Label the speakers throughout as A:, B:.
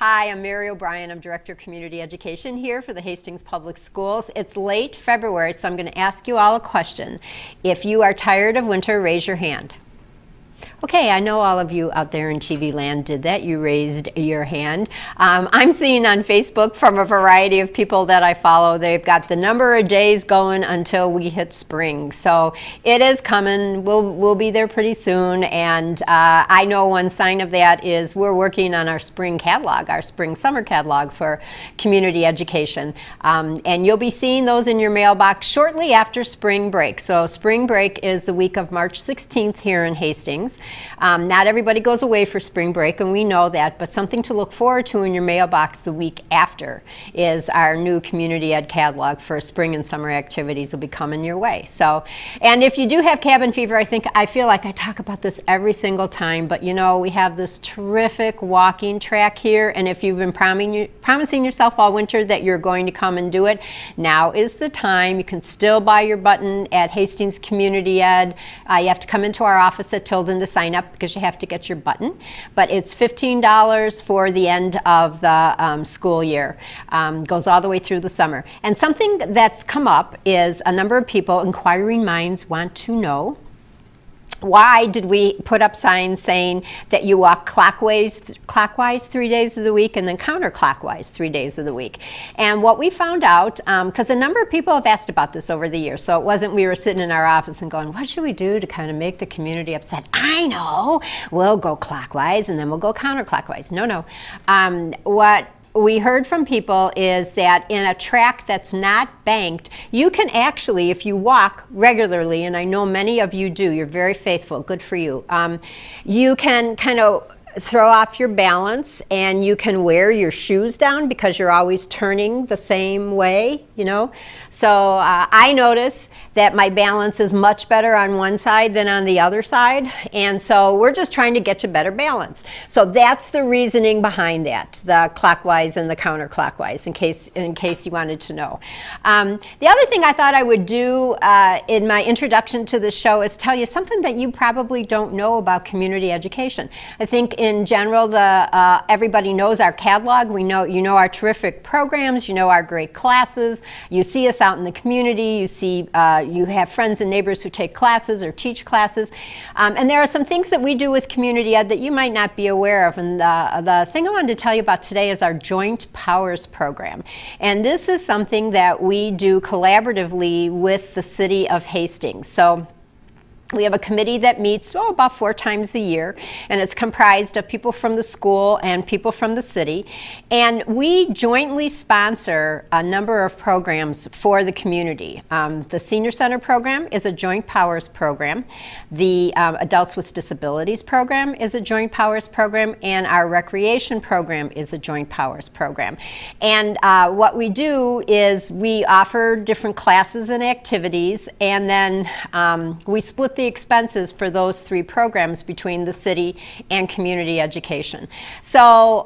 A: Hi, I'm Mary O'Brien. I'm Director of Community Education here for the Hastings Public Schools. It's late February, so I'm going to ask you all a question. If you are tired of winter, raise your hand. Okay, I know all of you out there in TV land did that. You raised your hand. I'm seeing on Facebook from a variety of people that I follow, they've got the number of days going until we hit spring. So it is coming. We'll be there pretty soon. And I know one sign of that is we're working on our spring catalog, our spring-summer catalog for community education. And you'll be seeing those in your mailbox shortly after spring break. So spring break is the week of March 16th here in Hastings. Not everybody goes away for spring break, and we know that, but something to look forward to in your mailbox the week after is our new community ed catalog for spring and summer activities will be coming your way. So, and if you do have cabin fever, I feel like I talk about this every single time, but you know, we have this terrific walking track here, and if you've been promising yourself all winter that you're going to come and do it, now is the time. You can still buy your button at Hastings Community Ed. You have to come into our office at Tilden to sign up because you have to get your button, but it's $15 for the end of the school year. Goes all the way through the summer. And something that's come up is a number of people, inquiring minds, want to know, why did we put up signs saying that you walk clockwise 3 days of the week and then counterclockwise 3 days of the week? And what we found out, because a number of people have asked about this over the years, so it wasn't we were sitting in our office and going, what should we do to kind of make the community upset? I know, we'll go clockwise and then we'll go counterclockwise. No. What we heard from people is that in a track that's not banked, you can actually, if you walk regularly, and I know many of you do, you're very faithful, good for you, you can kind of throw off your balance and you can wear your shoes down because you're always turning the same way, you know. So I notice that my balance is much better on one side than on the other side, and so we're just trying to get you better balance. So that's the reasoning behind that, the clockwise and the counterclockwise, in case you wanted to know. The other thing I thought I would do in my introduction to the show is tell you something that you probably don't know about community education. I think in general, everybody knows our catalog. You know our terrific programs. You know our great classes. You see us out in the community. You see, you have friends and neighbors who take classes or teach classes. And there are some things that we do with community ed that you might not be aware of. And the thing I wanted to tell you about today is our Joint Powers program. And this is something that we do collaboratively with the city of Hastings. So we have a committee that meets about 4 times a year, and it's comprised of people from the school and people from the city. And we jointly sponsor a number of programs for the community. The Senior Center program is a Joint Powers program. The Adults with Disabilities program is a Joint Powers program, and our Recreation program is a Joint Powers program. And what we do is we offer different classes and activities, and then we split the expenses for those 3 programs between the city and community education. So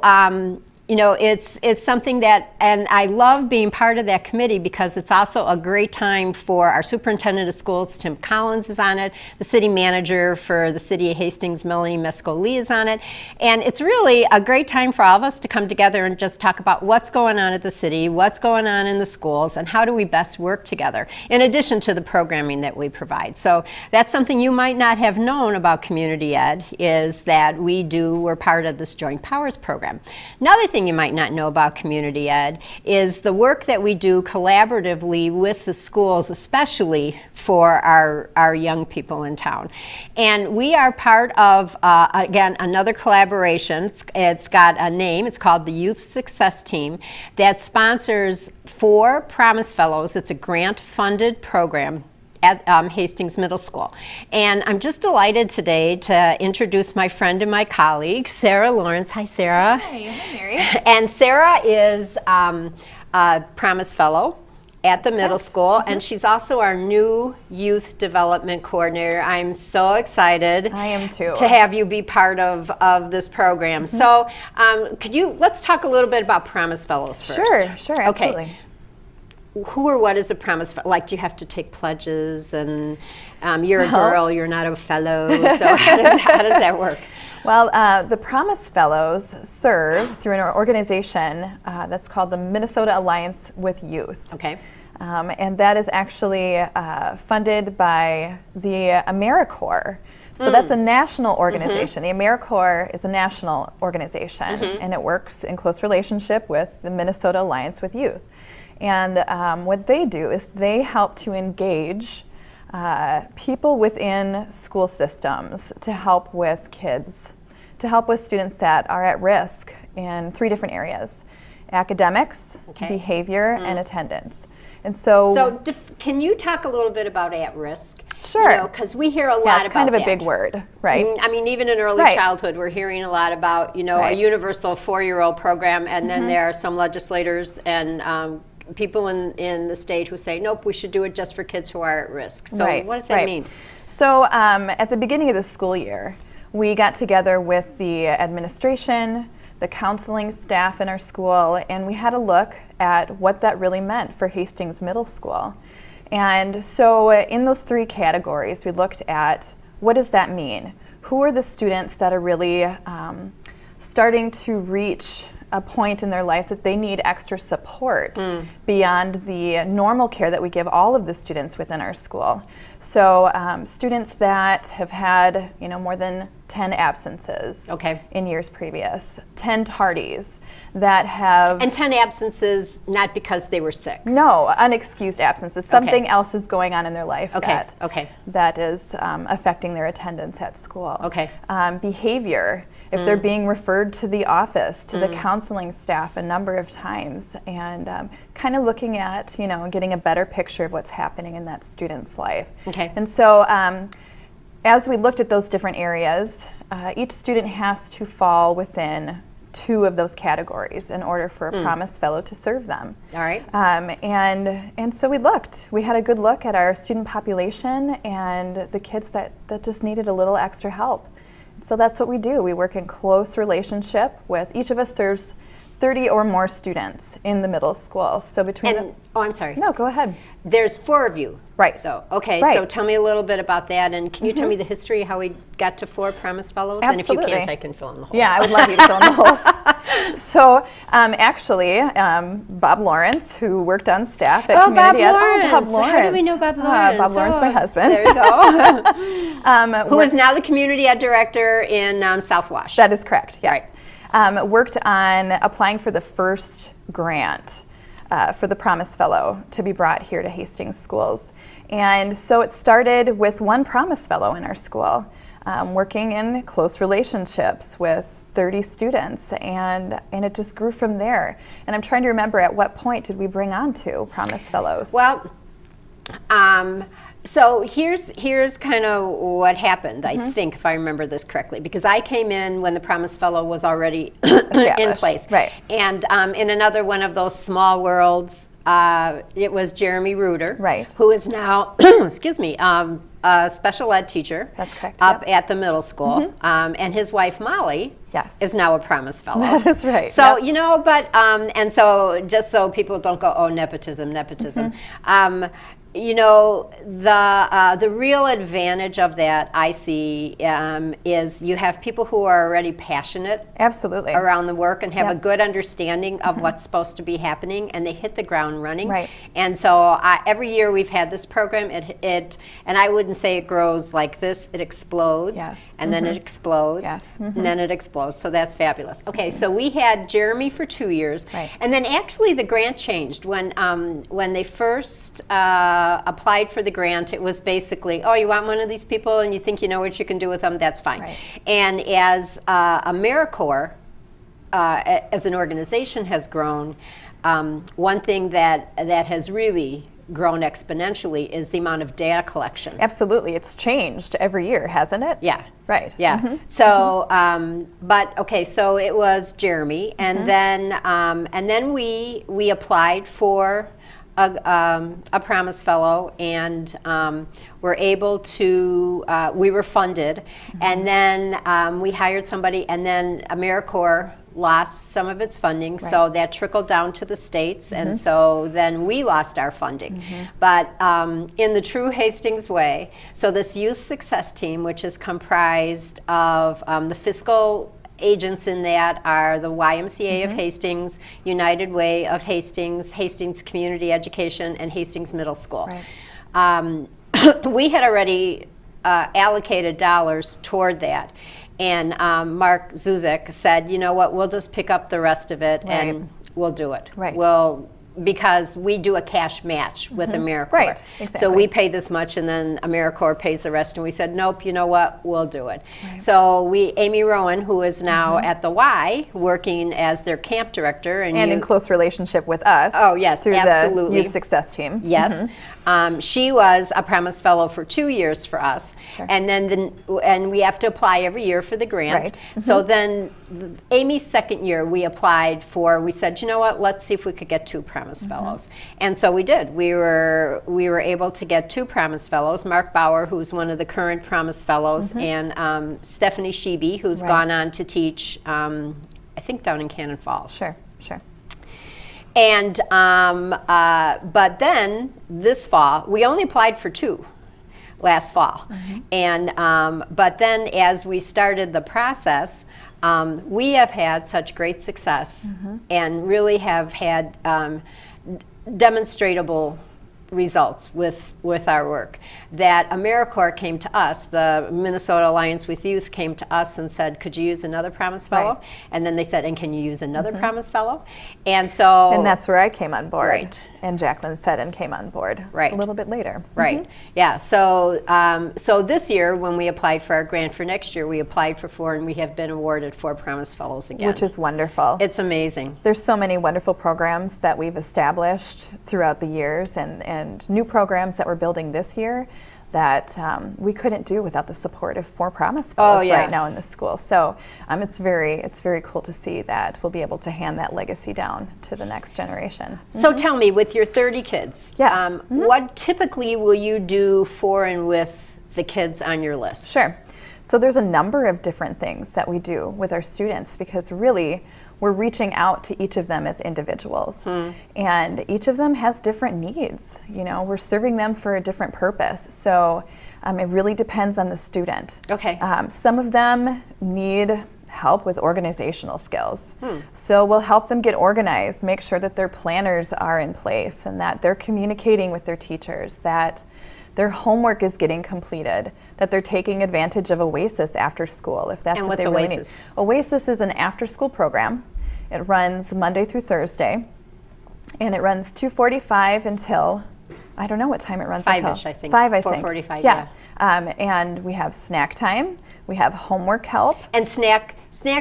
A: you know, it's something that, and I love being part of that committee because it's also a great time for our superintendent of schools, Tim Collins, is on it. The city manager for the city of Hastings, Melanie Mesco-Lee, is on it. And it's really a great time for all of us to come together and just talk about what's going on at the city, what's going on in the schools, and how do we best work together, in addition to the programming that we provide. So that's something you might not have known about community ed, is that we're part of this Joint Powers program. Another thing you might not know about community ed is the work that we do collaboratively with the schools, especially for our young people in town. And we are part of, again, another collaboration. It's got a name. It's called the Youth Success Team that sponsors 4 Promise Fellows. It's a grant-funded program at Hastings Middle School. And I'm just delighted today to introduce my friend and my colleague, Sarah Lawrence. Hi, Sarah.
B: Hi, Mary.
A: And Sarah is a Promise Fellow at the middle school, and she's also our new youth development coordinator. I'm so excited.
B: I am too.
A: To have you be part of this program. So let's talk a little bit about Promise Fellows first.
B: Sure, absolutely.
A: Okay. Who or what is a Promise Fellow? Like, do you have to take pledges, and you're a girl, you're not a fellow, so how does that work?
B: Well, the Promise Fellows serve through an organization that's called the Minnesota Alliance with Youth.
A: Okay.
B: And that is actually funded by the AmeriCorps. So that's a national organization. The AmeriCorps is a national organization, and it works in close relationship with the Minnesota Alliance with Youth. And what they do is they help to engage people within school systems to help with kids, to help with students that are at risk in 3 different areas: academics, behavior, and attendance. And so,
A: can you talk a little bit about at risk?
B: Sure.
A: Because we hear a lot about
B: it's kind of a
A: that.
B: big word, right?
A: I mean, even in early childhood, we're hearing a lot about, a universal 4-year-old program, and then there are some legislators and people in the state who say, nope, we should do it just for kids who are at risk. So what does that mean?
B: So at the beginning of the school year, we got together with the administration, the counseling staff in our school, and we had a look at what that really meant for Hastings Middle School. And so in those 3 categories, we looked at what does that mean? Who are the students that are really starting to reach a point in their life that they need extra support beyond the normal care that we give all of the students within our school? So students that have had more than 10 absences in years previous, 10 tardies that have...
A: And 10 absences not because they were sick?
B: No, unexcused absences. Something else is going on in their life that is affecting their attendance at school. Behavior. If they're being referred to the office, to the counseling staff a number of times, and kind of looking at, getting a better picture of what's happening in that student's life. And so as we looked at those different areas, each student has to fall within 2 of those categories in order for a Promise Fellow to serve them.
A: All right.
B: And so we had a good look at our student population and the kids that just needed a little extra help. So that's what we do. We work in close relationship with, each of us serves 30 or more students in the middle school. So between
A: I'm sorry.
B: No, go ahead.
A: There's 4 of you.
B: Right.
A: So so tell me a little bit about that, and can you tell me the history how we got to 4 Promise Fellows?
B: Absolutely.
A: And if you can't, I can fill in the holes.
B: Yeah, I would love you to fill in the holes. So actually, Bob Lawrence, who worked on staff at Community
A: Bob Lawrence. How do we know Bob Lawrence?
B: Bob Lawrence, my husband.
A: There you go. Who is now the Community Ed Director in South Wash.
B: That is correct, yes. Worked on applying for the first grant for the Promise Fellow to be brought here to Hastings schools. And so it started with 1 Promise Fellow in our school, working in close relationships with 30 students, and it just grew from there. And I'm trying to remember, at what point did we bring on 2 Promise Fellows?
A: Well, so here's kind of what happened, I think, if I remember this correctly, because I came in when the Promise Fellow was already in place.
B: Right.
A: And in another one of those small worlds, it was Jeremy Reuter, who is now, excuse me, a special ed teacher.
B: That's correct.
A: Up at the middle school. And his wife, Molly, is now a Promise Fellow.
B: That is right.
A: So, but, and so just so people don't go, oh, nepotism. The real advantage of that, I see, is you have people who are already passionate around the work and have a good understanding of what's supposed to be happening, and they hit the ground running.
B: Right.
A: And so every year we've had this program, and I wouldn't say it grows like this, it explodes, and then it explodes, and then it explodes, so that's fabulous. Okay, so we had Jeremy for 2 years, and then actually the grant changed. When they first applied for the grant, it was basically, oh, you want one of these people and you think you know what you can do with them, that's fine. And as AmeriCorps, as an organization, has grown, one thing that has really grown exponentially is the amount of data collection.
B: Absolutely. It's changed every year, hasn't it?
A: Yeah.
B: Right.
A: Yeah. So, but okay, so it was Jeremy, and then we applied for a Promise Fellow, and were able to, we were funded, and then we hired somebody, and then AmeriCorps lost some of its funding, so that trickled down to the states, and so then we lost our funding. But in the true Hastings way, so this youth success team, which is comprised of the fiscal agents in that are the YMCA of Hastings, United Way of Hastings, Hastings Community Education, and Hastings Middle School. We had already allocated dollars toward that. And Mark Zuzek said, you know what, we'll just pick up the rest of it and we'll do it. Because we do a cash match with AmeriCorps. So we pay this much and then AmeriCorps pays the rest. And we said, nope, you know what, we'll do it. So Amy Rowan, who is now at the Y, working as their camp director. And
B: in close relationship with us.
A: Oh, yes,
B: through
A: absolutely.
B: the youth success team.
A: Yes. She was a Promise Fellow for 2 years for us. And then and we have to apply every year for the grant. So then Amy's second year, we said, you know what, let's see if we could get 2 Promise Fellows. And so we did. We were able to get 2 Promise Fellows, Mark Bauer, who's one of the current Promise Fellows, and Stephanie Sheeby, who's gone on to teach, I think, down in Cannon Falls. And but then this fall, we only applied for 2 last fall. And but then as we started the process, we have had such great success and really have had demonstrable results with our work, that AmeriCorps came to us, the Minnesota Alliance with Youth came to us and said, could you use another Promise Fellow? And then they said, and can you use another Promise Fellow? And so...
B: And that's where I came on board. And Jacqueline Seddon came on board a little bit later.
A: Yeah, so so this year when we applied for our grant for next year, we applied for 4 and we have been awarded 4 Promise Fellows again.
B: Which is wonderful.
A: It's amazing.
B: There's so many wonderful programs that we've established throughout the years and new programs that we're building this year that we couldn't do without the support of 4 Promise Fellows right now in the school. So it's very cool to see that we'll be able to hand that legacy down to the next generation.
A: So tell me, with your 30 kids, what typically will you do for and with the kids on your list?
B: So there's a number of different things that we do with our students, because really we're reaching out to each of them as individuals, and each of them has different needs. You know, we're serving them for a different purpose. So it really depends on the student. Some of them need help with organizational skills. So we'll help them get organized, make sure that their planners are in place and that they're communicating with their teachers, that their homework is getting completed, that they're taking advantage of Oasis after school, if that's what they really need. Oasis is an after-school program. It runs Monday through Thursday, and it runs 2:45 until, I don't know what time it runs until.
A: 5-ish, I think.
B: 5, I think.
A: 4:45,
B: and we have snack time, we have homework help.
A: And snack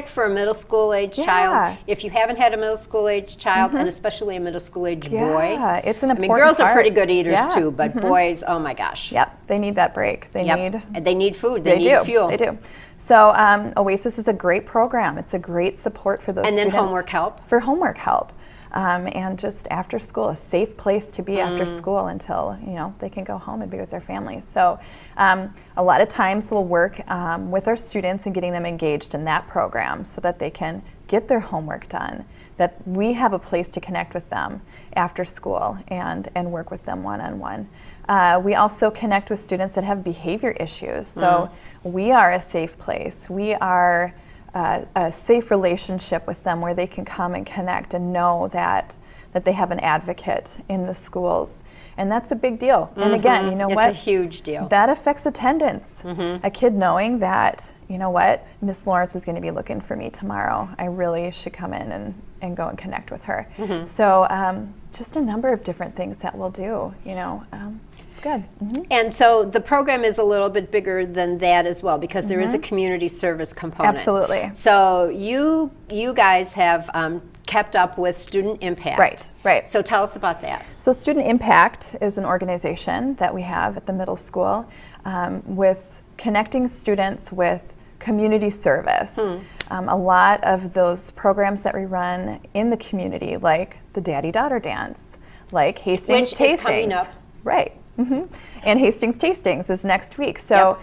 A: for a middle school age child. If you haven't had a middle school age child, and especially a middle school age boy.
B: It's an important
A: I mean, girls
B: part.
A: are pretty good eaters too, but boys, oh my gosh.
B: They need that break. They
A: need food. They need fuel.
B: They do. So Oasis is a great program. It's a great support for those students.
A: And then homework help.
B: For homework help. And just after school, a safe place to be after school until they can go home and be with their families. So a lot of times we'll work with our students and getting them engaged in that program so that they can get their homework done, that we have a place to connect with them after school and work with them one-on-one. We also connect with students that have behavior issues. So we are a safe place. We are a safe relationship with them where they can come and connect and know that they have an advocate in the schools. And that's a big deal. And again, you know what?
A: It's a huge deal.
B: That affects attendance. A kid knowing that, you know what, Miss Lawrence is going to be looking for me tomorrow. I really should come in and go and connect with her. So just a number of different things that we'll do, it's good.
A: And so the program is a little bit bigger than that as well, because there is a community service component.
B: Absolutely.
A: So you guys have kept up with Student Impact.
B: Right.
A: So tell us about that.
B: So Student Impact is an organization that we have at the middle school with connecting students with community service. A lot of those programs that we run in the community, like the Daddy-Daughter Dance, like Hastings Tastings.
A: Which is coming up.
B: And Hastings Tastings is next week. So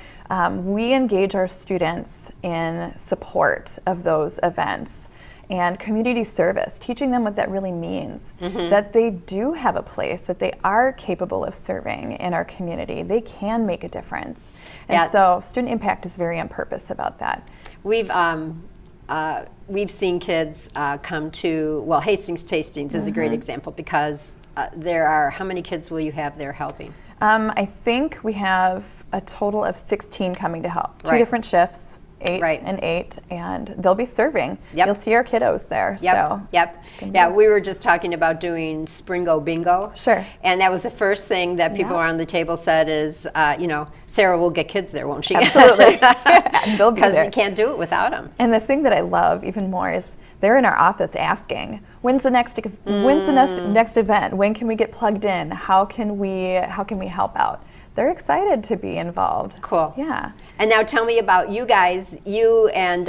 B: we engage our students in support of those events. and community service, teaching them what that really means, that they do have a place, that they are capable of serving in our community. They can make a difference. And so student impact is very on purpose about that.
A: We've seen kids come to, well, Hastings Tastings is a great example because there are, how many kids will you have there helping?
B: I think we have a total of 16 coming to help. Two
A: Right.
B: different shifts, 8
A: Right.
B: and 8, and they'll be serving.
A: Yep.
B: You'll see our kiddos there.
A: Yep,
B: So
A: yep.
B: gonna be-
A: Yeah, we were just talking about doing Springo Bingo.
B: Sure.
A: And that was the first thing that people
B: Yeah.
A: around the table said is, Sarah will get kids there, won't she?
B: Absolutely. And they'll be
A: Because
B: there.
A: you can't do it without them.
B: And the thing that I love even more is they're in our office asking, when's the next event? When can we get plugged in? How can we help out? They're excited to be involved.
A: Cool.
B: Yeah.
A: And now tell me about you guys. You and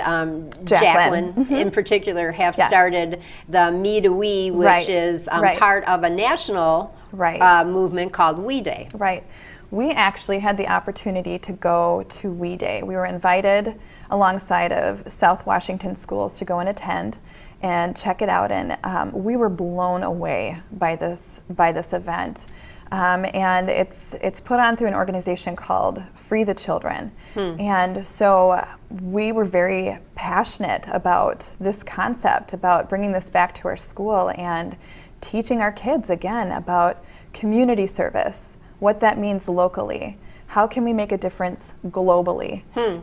A: Jacqueline in particular have
B: Yes.
A: started the Me to We, which
B: Right.
A: is
B: Right.
A: part of a national
B: Right.
A: movement called We Day.
B: Right. We actually had the opportunity to go to We Day. We were invited alongside of South Washington schools to go and attend and check it out, and we were blown away by this event. And it's put on through an organization called Free the Children. And so we were very passionate about this concept, about bringing this back to our school and teaching our kids again about community service, what that means locally. How can we make a difference globally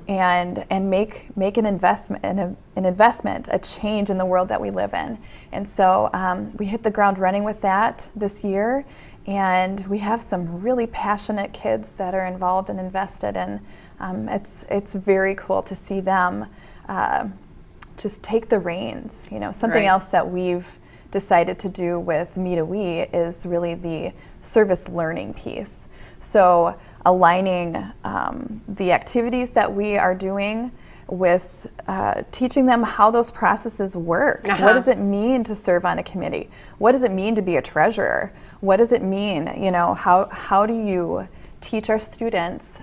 B: and make an investment, a change in the world that we live in? And so we hit the ground running with that this year, and we have some really passionate kids that are involved and invested, and it's very cool to see them just take the reins. Something
A: Right.
B: else that we've decided to do with Me to We is really the service learning piece. So aligning the activities that we are doing with teaching them how those processes work. What does it mean to serve on a committee? What does it mean to be a treasurer? What does it mean, how do you teach our students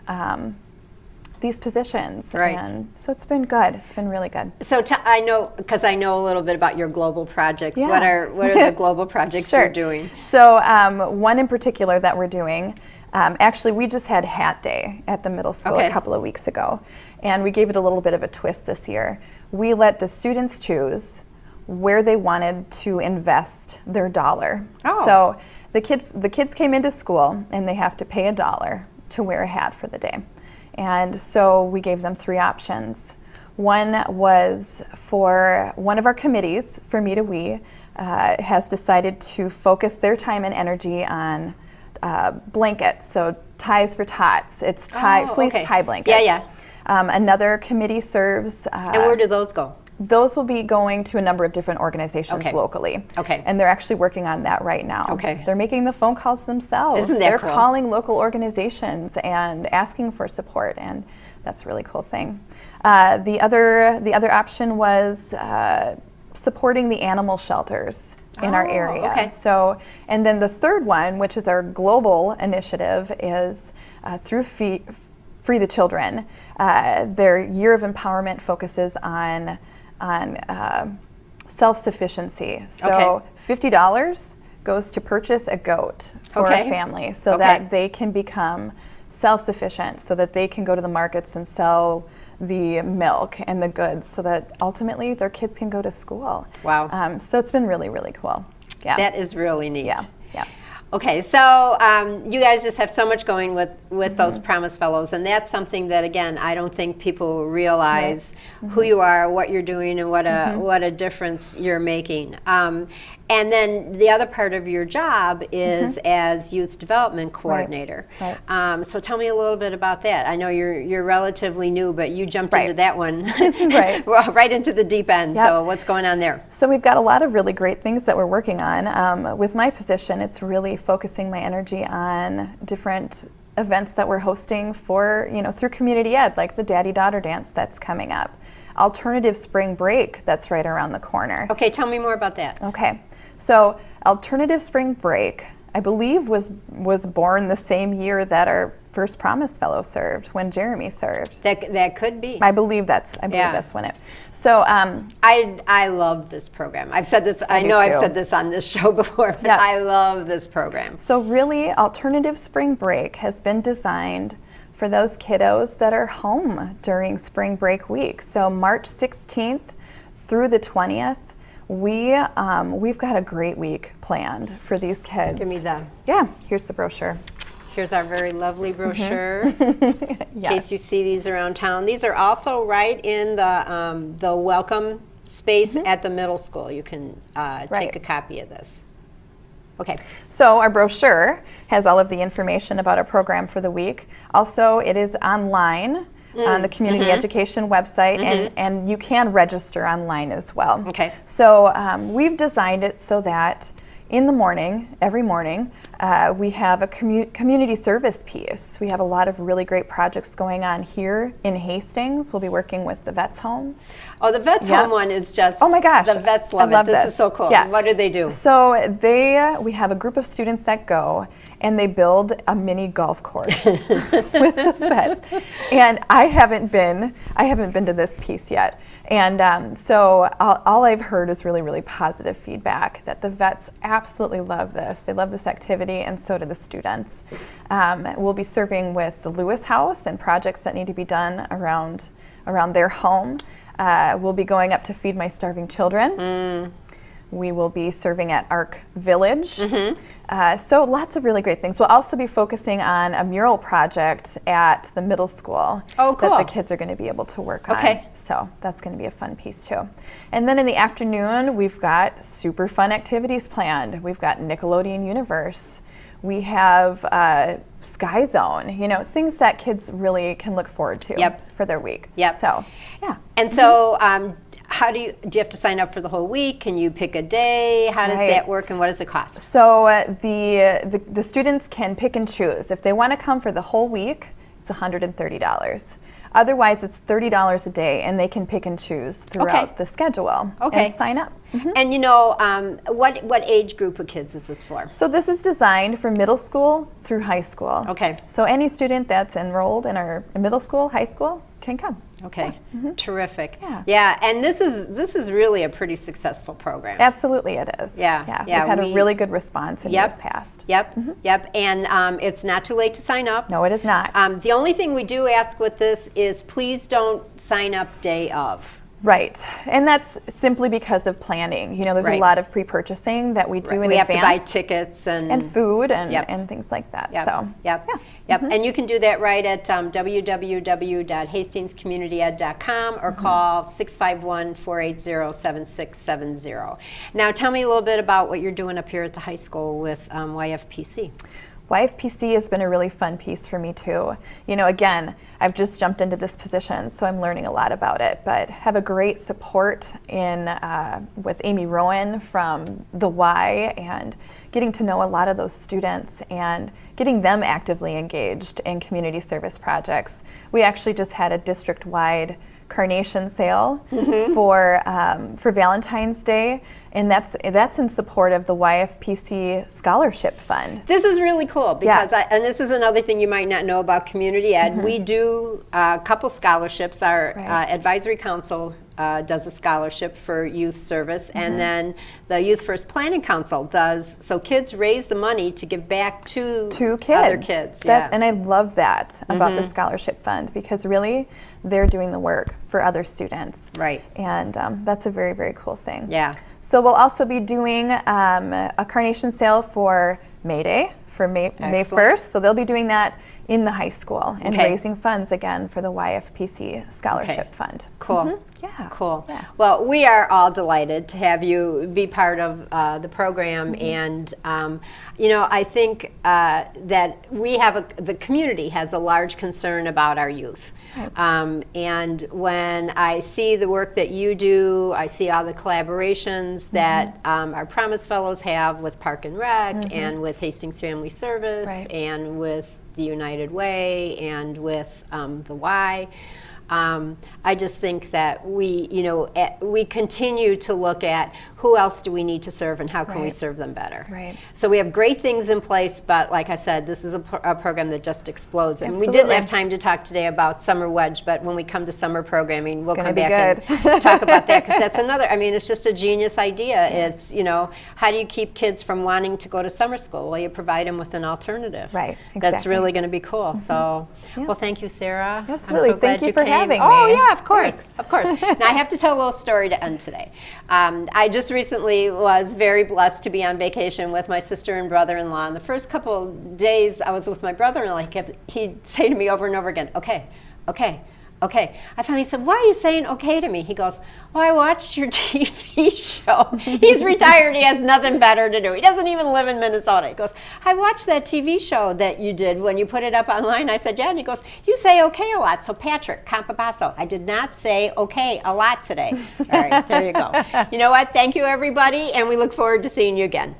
B: these positions?
A: Right.
B: And so it's been good. It's been really good.
A: So I know, because I know a little bit about your global projects.
B: Yeah.
A: What are the global projects you're doing?
B: So one in particular that we're doing, actually we just had Hat Day at the middle school a couple of weeks ago, and we gave it a little bit of a twist this year. We let the students choose where they wanted to invest their dollar.
A: Oh.
B: So the kids came into school and they have to pay $1 to wear a hat for the day. And so we gave them 3 options. One was for one of our committees, for Me to We, has decided to focus their time and energy on blankets, so ties for tots. It's fleece tie blankets.
A: Yeah.
B: Another committee serves.
A: And where do those go?
B: Those will be going to a number of different organizations locally.
A: Okay.
B: And they're actually working on that right now.
A: Okay.
B: They're making the phone calls themselves.
A: Isn't that
B: They're
A: cool?
B: calling local organizations and asking for support, and that's a really cool thing. The other option was supporting the animal shelters in our area.
A: Okay.
B: So, and then the third one, which is our global initiative, is through Free the Children. Their year of empowerment focuses on self-sufficiency. So $50 goes to purchase a goat for a family so that they can become self-sufficient, so that they can go to the markets and sell the milk and the goods, so that ultimately their kids can go to school.
A: Wow.
B: So it's been really, really cool. Yeah.
A: That is really neat.
B: Yeah.
A: Okay, so you guys just have so much going with those Promise Fellows, and that's something that, again, I don't think people realize who you are, what you're doing, and what a difference you're making. And then the other part of your job is as youth development coordinator.
B: Right.
A: So tell me a little bit about that. I know you're relatively new, but you jumped
B: Right.
A: into that one
B: Right.
A: right into the deep end.
B: Yep.
A: So what's going on there?
B: So we've got a lot of really great things that we're working on. With my position, it's really focusing my energy on different events that we're hosting for, through community ed, like the Daddy-Daughter Dance that's coming up. Alternative Spring Break that's right around the corner.
A: Okay, tell me more about that.
B: Okay, so Alternative Spring Break, I believe, was born the same year that our First Promise Fellow served, when Jeremy served.
A: That could be.
B: I believe that's when it. So
A: I love this program. I've said this. I
B: do
A: know I've
B: too.
A: said this on this show before, but
B: Yeah.
A: I love this program.
B: So really, Alternative Spring Break has been designed for those kiddos that are home during spring break week. So March 16th through the 20th, we've got a great week planned for these kids.
A: Give me the.
B: Yeah, here's the brochure.
A: Here's our very lovely brochure.
B: Yes.
A: In case you see these around town. These are also right in the welcome space at the middle school. You can take a copy of this. Okay.
B: So our brochure has all of the information about our program for the week. Also, it is online on the community education website, and you can register online as well.
A: Okay.
B: So we've designed it so that in the morning, every morning, we have a community service piece. We have a lot of really great projects going on here in Hastings. We'll be working with the Vets Home.
A: Oh, the Vets Home one is just.
B: Oh my gosh.
A: The vets love
B: I love
A: it. This is so cool.
B: Yeah.
A: What do they do?
B: So we have a group of students that go, and they build a mini golf course with the vets. And I haven't been to this piece yet. And so all I've heard is really, really positive feedback that the vets absolutely love this. They love this activity, and so do the students. We'll be serving with the Lewis House and projects that need to be done around their home. We'll be going up to Feed My Starving Children. We will be serving at Arc Village. So lots of really great things. We'll also be focusing on a mural project at the middle school
A: Oh, cool.
B: that the kids are going to be able to work on.
A: Okay.
B: So that's going to be a fun piece too. And then in the afternoon, we've got super fun activities planned. We've got Nickelodeon Universe. We have Sky Zone, things that kids really can look forward to for their week.
A: Yep.
B: So, yeah.
A: And so, how do you have to sign up for the whole week? Can you pick a day? How does that work, and what does it cost?
B: So the students can pick and choose. If they want to come for the whole week, it's $130. Otherwise, it's $30 a day, and they can pick and choose throughout the schedule and sign up.
A: And what age group of kids is this for?
B: So this is designed for middle school through high school.
A: Okay.
B: So any student that's enrolled in our middle school, high school can come.
A: Okay. Terrific.
B: Yeah.
A: Yeah. And this is really a pretty successful program.
B: Absolutely, it is.
A: Yeah.
B: We've had a really good response in years past.
A: Yep. And it's not too late to sign up.
B: No, it is not.
A: The only thing we do ask with this is please don't sign up day of.
B: Right, and that's simply because of planning. There's a lot of pre-purchasing that we do in advance.
A: We have to buy tickets and
B: food and things like that. So,
A: And you can do that right at www.hastingscommunityed.com or call 651-480-7670. Now, tell me a little bit about what you're doing up here at the high school with YFPC.
B: YFPC has been a really fun piece for me too. Again, I've just jumped into this position, so I'm learning a lot about it, but have a great support with Amy Rowan from the Y, and getting to know a lot of those students and getting them actively engaged in community service projects. We actually just had a district-wide carnation sale for Valentine's Day, and that's in support of the YFPC Scholarship Fund.
A: This is really cool because, and this is another thing you might not know about community ed. We do a couple scholarships. Our advisory council does a scholarship for youth service, and then the Youth First Planning Council does. So kids raise the money to give back to
B: kids.
A: Other kids.
B: And I love that about the scholarship fund, because really they're doing the work for other students.
A: Right.
B: And that's a very, very cool thing.
A: Yeah.
B: So we'll also be doing a carnation sale for May Day, for May 1st. So they'll be doing that in the high school and raising funds again for the YFPC Scholarship Fund.
A: Cool.
B: Yeah.
A: Cool.
B: Yeah.
A: Well, we are all delighted to have you be part of the program, and I think that the community has a large concern about our youth. And when I see the work that you do, I see all the collaborations that our Promise Fellows have with Park and Rec and with Hastings Family Service and with the United Way and with the Y. I just think that we continue to look at who else do we need to serve and how can we
B: Right.
A: serve them better.
B: Right.
A: So we have great things in place, but like I said, this is a program that just explodes. And we didn't
B: Absolutely.
A: have time to talk today about Summer Wedge, but when we come to summer programming, we'll
B: gonna
A: come
B: be
A: back
B: good.
A: and talk about that, because that's another, I mean, it's just a genius idea. It's, how do you keep kids from wanting to go to summer school? Well, you provide them with an alternative.
B: Right,
A: That's
B: exactly.
A: really going to be cool. So,
B: Yeah.
A: well, thank you, Sarah.
B: Absolutely.
A: I'm so glad
B: Thank you for
A: came.
B: having
A: Oh,
B: me.
A: yeah, of course.
B: Thanks.
A: Of course. Now, I have to tell a little story to end today. I just recently was very blessed to be on vacation with my sister and brother-in-law. And the first couple of days I was with my brother-in-law, he'd say to me over and over again, okay, okay, okay. I finally said, why are you saying okay to me? He goes, well, I watched your TV show. He's retired. He has nothing better to do. He doesn't even live in Minnesota. He goes, I watched that TV show that you did when you put it up online. I said, yeah. And he goes, you say okay a lot. So Patrick Campabasso, I did not say okay a lot today. All right, there you go. You know what? Thank you, everybody. And we look forward to seeing you again.